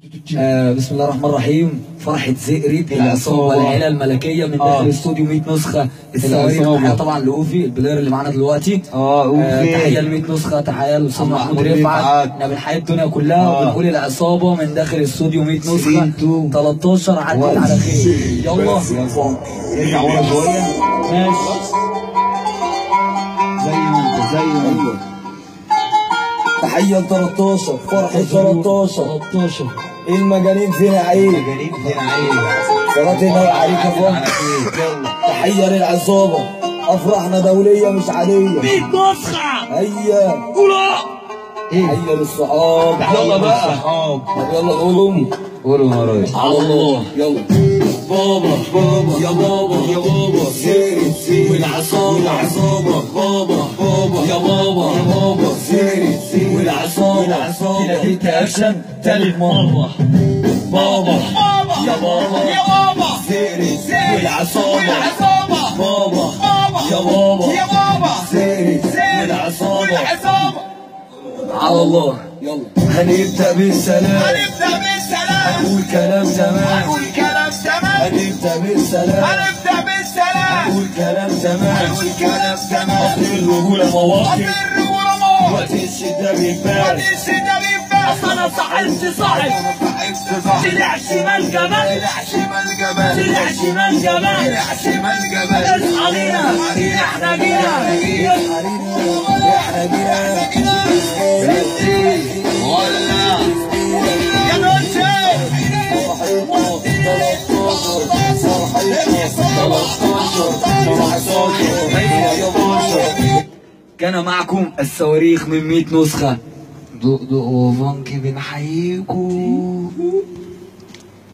بسم الله الرحمن الرحيم. فرحة زئريد العصابة والعيلة الملكية من داخل استوديو 100 نسخة. الصواريخ تحية طبعا لأوفي البلاير اللي معانا دلوقتي. أوفي تحية ل 100 نسخة، تحية للأستاذ محمود رفعت. احنا بنحيي الدنيا كلها وبنقول العصابة من داخل استوديو 100 نسخة 13 عدت على خير. يلا ارجع ورا شوية. ماشي زي ما انت تحية ل 13 فرحة 13 المجانين فينا عيب صلاة النبي عليك يا فندم. تحية للعصابة أفراحنا دولية مش عادية 100 نسخة. هيا قولوا تحية للصحاب. يلا بقى يلا قولوا يا ريس. على الله. يلا بابا يا بابا سيري والعصابة بابا يا بابا سيري والعصابة كده ديت اكشن تالت مرة. بابا يا بابا سيري والعصابة بابا يا بابا سيري والعصابة على الله. يلا هنبدأ بالسلام هنقول كلام تمام هنبدأ بالسلام هنقول كلام تمام أصل الرجولة مواقف وقت الشدة بيبان أصل أنا صاحب طلع شمال جمال اصحى لينا احنا جينا ولا يا نوتشي كان معكم الصواريخ من 100 نسخة. دق وفانكي بنحييكم.